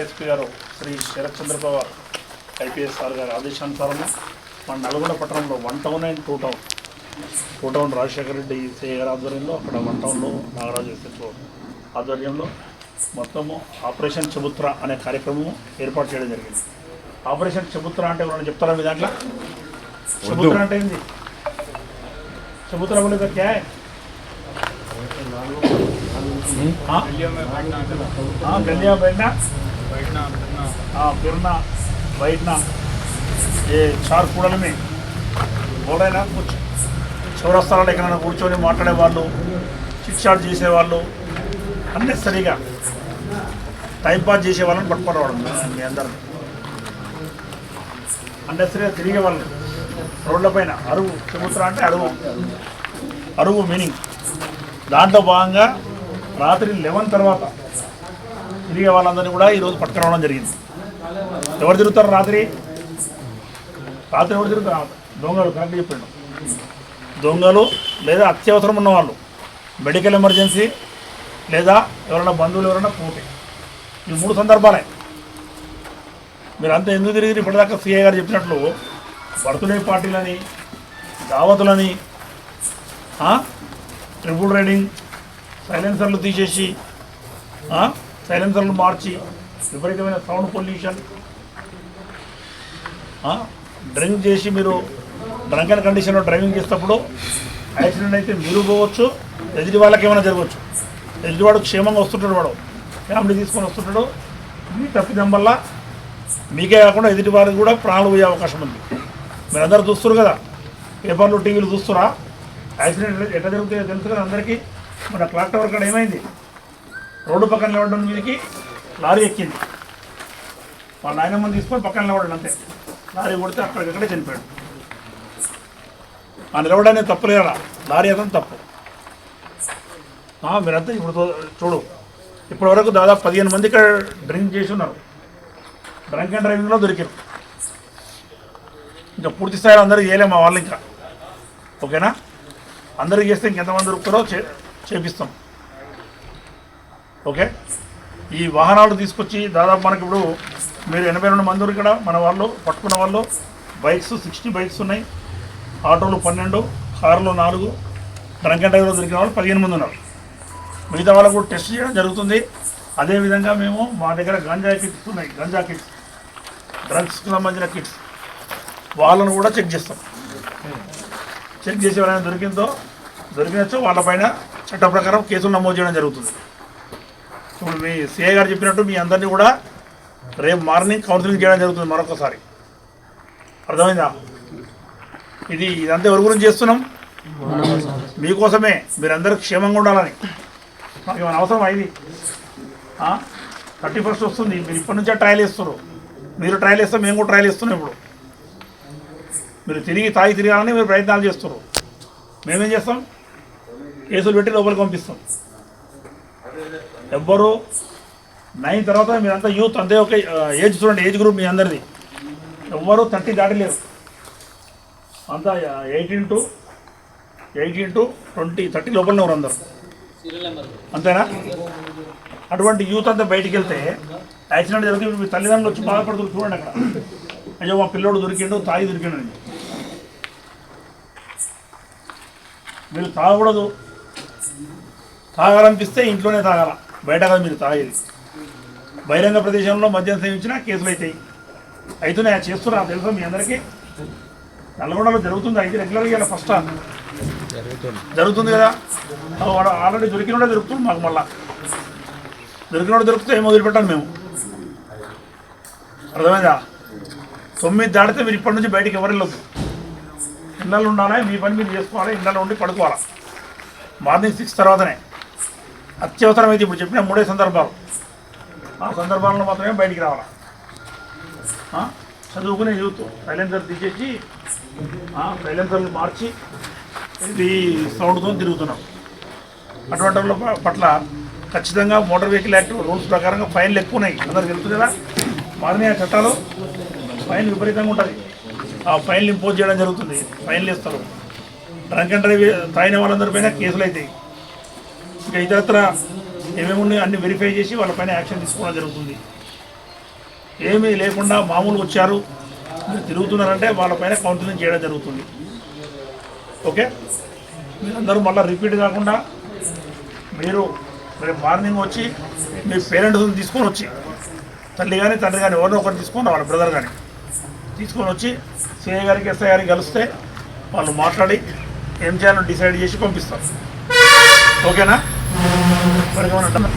SP గారు శ్రీ శరత్ చంద్ర Pawar IPS sir గారి ఆదేశానుసారం మన నల్గొండ పట్టణంలో 1 town and 2 town 2 town Rajasekhara Reddy CI గారి ఆధ్వర్యంలో, అక్కడ 1 టౌన్లో నాగరాజు ఎస్ఎస్ఓ ఆధ్వర్యంలో మొత్తము ఆపరేషన్ చబుత్ర అనే కార్యక్రమం ఏర్పాటు చేయడం జరిగింది. ఆపరేషన్ చబుత్ర అంటే ఎవరైనా చెప్తారా మీ దాంట్లో? చబుత్ర అంటే ఏంది? చబుత్ర बोले तो क्या है? गलियां बैठना, फिरना, बैठना, ये 4 कूड़ल में बोल रहे ना कुछ చౌరస్తాలలో ఎక్కడైనా కూర్చొని మాట్లాడే వాళ్ళు, చిట్ చాట్ చేసేవాళ్ళు, అన్నెసరిగా టైం పాస్ చేసే వాళ్ళని పట్టుకోవడం మీ అందరూ. అన్నెసరిగా తిరిగే వాళ్ళు రోడ్లపైన అరువు చబుత్ర అంటే అరువు మీనింగ్. దాంట్లో భాగంగా రాత్రి 11 తర్వాత తిరిగే వాళ్ళందరినీ కూడా ఈరోజు పట్టుకురావడం జరిగింది. ఎవరు తిరుగుతారు రాత్రి? ఎవరు తిరుగుతారు? దొంగలు. కరెక్ట్ చెప్పాడు. దొంగలు లేదా అత్యవసరం ఉన్నవాళ్ళు, మెడికల్ ఎమర్జెన్సీ, లేదా ఎవరైనా బంధువులు ఎవరైనా పోతే, ఈ 3 సందర్భాలే. మీరు అంతా ఎందుకు తిరిగి ఇప్పటిదాకా సిఐ గారు చెప్పినట్లు బర్త్డే పార్టీలని, దావతులని, ట్రిపుల్ రైడింగ్, సైలెన్సర్లు తీసేసి, సైలెన్సర్లు మార్చి, విపరీతమైన సౌండ్ పొల్యూషన్, డ్రింక్ చేసి మీరు డ్రంక్ అండ్ కండిషన్లో డ్రైవింగ్ చేసేటప్పుడు యాక్సిడెంట్ అయితే మీరు పోవచ్చు, ఎదుటి వాళ్ళకి ఏమైనా జరగవచ్చు. ఎదుటివాడు క్షేమంగా వస్తుంటాడు, వాడు ఫ్యామిలీ తీసుకొని వస్తుంటాడు. మీ తప్పిదం వల్ల మీకే కాకుండా ఎదుటి వారికి కూడా ప్రాణాలు పోయే అవకాశం ఉంది. మీరు అందరూ చూస్తారు కదా, పేపర్లు టీవీలు చూస్తురా, యాక్సిడెంట్ ఎట్లా జరుగుతాయో తెలుసు కదా అందరికీ. మన క్లాక్ టవర్ కాడ ఏమైంది? రోడ్డు పక్కన నిలబడడం మీదకి లారీ ఎక్కింది. వాళ్ళ నాయనమ్మని తీసుకొని పక్కన నిలబడండి అంతే. లారీ కొడితే అక్కడికక్కడే చనిపోయాడు. ఆ నిలబడనే తప్పులేరా, లారీ అతను తప్పు. మీరంతా ఇప్పుడు చూడు, ఇప్పటి వరకు దాదాపు 15 మంది ఇక్కడ డ్రింక్ చేసి ఉన్నారు, డ్రంక్ అండ్ డ్రైవింగ్లో దొరికారు. ఇంకా పూర్తి స్థాయిలో అందరికీ చేయలేము మా వాళ్ళు. ఇంకా ఓకేనా? అందరికీ చేస్తే ఇంకెంతమంది దొరుకుతారో చేపిస్తాం. ఓకే. ఈ వాహనాలు తీసుకొచ్చి దాదాపు మనకి ఇప్పుడు మీరు 82 మంది ఇక్కడ మన వాళ్ళు పట్టుకున్న వాళ్ళు. బైక్స్ 60 బైక్స్ ఉన్నాయి, ఆటోలు 12, కార్లు 4, డ్రంక్ అండ్ డ్రైవ్లో దొరికిన వాళ్ళు 15 మంది ఉన్నారు. మిగతా వాళ్ళకు కూడా టెస్ట్ చేయడం జరుగుతుంది. అదేవిధంగా మేము మా దగ్గర గంజా కిట్స్ ఉన్నాయి, గంజా కిట్స్, డ్రగ్స్కి సంబంధించిన కిట్స్, వాళ్ళను కూడా చెక్ చేస్తాం. చెక్ చేసి ఎవరైనా దొరికినచ్చో వాళ్ళపైన చట్ట ప్రకారం కేసులు నమోదు చేయడం జరుగుతుంది. ఇప్పుడు మీ సిఐ గారు చెప్పినట్టు మీ అందరినీ కూడా రేపు మార్నింగ్ కౌన్సిలింగ్ చేయడం జరుగుతుంది మరొకసారి. అర్థమైందా? ఇదంతా ఎవరి గురించి చేస్తున్నాం? మీకోసమే, మీరందరూ క్షేమంగా ఉండాలని. మాకు ఏమైనా అవసరం అయింది? 31st వస్తుంది, మీరు ఇప్పటి నుంచే ట్రయల్ వేస్తున్నారు. మీరు ట్రయల్ వేస్తే మేము కూడా ట్రయల్ వేస్తున్నాం. ఇప్పుడు మీరు తిరగాలని మీరు ప్రయత్నాలు చేస్తున్నారు. మేమేం చేస్తాం? కేసులు పెట్టి లోపలికి పంపిస్తాం. ఎవ్వరు 9 తర్వాత మీరంతా యూత్, అంతే. ఒక ఏజ్ చూడండి, ఏజ్ గ్రూప్ మీ అందరిది. ఎవ్వరు 30 దాటలేరు, అంతా 18 to 20, 30 లోపలనే ఎవరు అందరు, అంతేనా? అటువంటి యూత్ అంతా బయటికి వెళ్తే యాక్సిడెంట్ జరిగితే మీ తల్లిదండ్రులు వచ్చి బాధపడుతున్నారు. చూడండి అక్కడ, అయ్యో మా పిల్లోడు దొరికిండు, తాగి దొరికిండు అని. మీరు తాగకూడదు. తాగాలనిపిస్తే ఇంట్లోనే తాగాల, బయట కాదు మీరు తాగేది. బహిరంగ ప్రదేశంలో మద్యం సేవించినా కేసులు అవుతున్నాయి. చేస్తున్నా తెలుసా మీ అందరికీ? నల్గొండలో జరుగుతుంది. అయితే రెగ్యులర్గా ఇలా ఫస్ట్ జరుగుతుంది కదా. వాడు ఆల్రెడీ దొరికినోడే దొరుకుతుంది మాకు. మళ్ళీ దొరికితే ఏమో వదిలిపెట్టాను మేము. అర్థమైందా? 9 దాటితే మీరు ఇప్పటి నుంచి బయటికి ఎవరు వెళ్ళొద్దు. ఇళ్ళల్లో ఉండాలి, మీ పని మీరు చేసుకోవాలి, ఇళ్ళల్లో ఉండి పడుకోవాలి. మార్నింగ్ 6 తర్వాతనే. అత్యవసరమైతే ఇప్పుడు చెప్పిన 3 సందర్భాలు, ఆ సందర్భాలను మాత్రమే బయటికి రావాలి. చదువుకునే యూత్ సైలెన్సర్ తీసేసి, సైలెన్సర్లు మార్చి ఇది సౌండ్తో తిరుగుతున్నాం. అటువంటి వాళ్ళ పట్ల ఖచ్చితంగా మోటార్ వెహికల్ యాక్ట్ రూల్స్ ప్రకారంగా ఫైన్లు ఎక్కువ ఉన్నాయి. అందరికి తెలుసు కదా, మారిన చట్టాలు ఫైన్ విపరీతంగా ఉంటుంది. ఆ ఫైన్లు ఇంపోజ్ చేయడం జరుగుతుంది, ఫైన్లు ఇస్తారు. డ్రంక్ అండ్ డ్రైవ్ తాగిన వాళ్ళందరిపైన కేసులు అవుతాయి. ఇంకా ఇతరత్ర ఏమేమి ఉన్నాయో అన్ని వెరిఫై చేసి వాళ్ళపైన యాక్షన్ తీసుకోవడం జరుగుతుంది. ఏమీ లేకుండా మామూలుగా వచ్చారు మీరు తిరుగుతున్నారంటే వాళ్ళపైన కౌన్సిలింగ్ చేయడం జరుగుతుంది. ఓకే, మీరందరూ మళ్ళీ రిపీట్ కాకుండా మీరు మార్నింగ్ వచ్చి మీ పేరెంట్స్ని తీసుకొని వచ్చి, తల్లి కానీ తండ్రి కానీ ఎవరినో ఒకరిని తీసుకొని వాళ్ళ బ్రదర్ కానీ తీసుకొని వచ్చి సిఐ గారికి ఎస్ఐ గారికి కలిస్తే వాళ్ళు మాట్లాడి ఏం చేయాలో డిసైడ్ చేసి పంపిస్తారు. ఓకేనా? మరి ఏమన్నా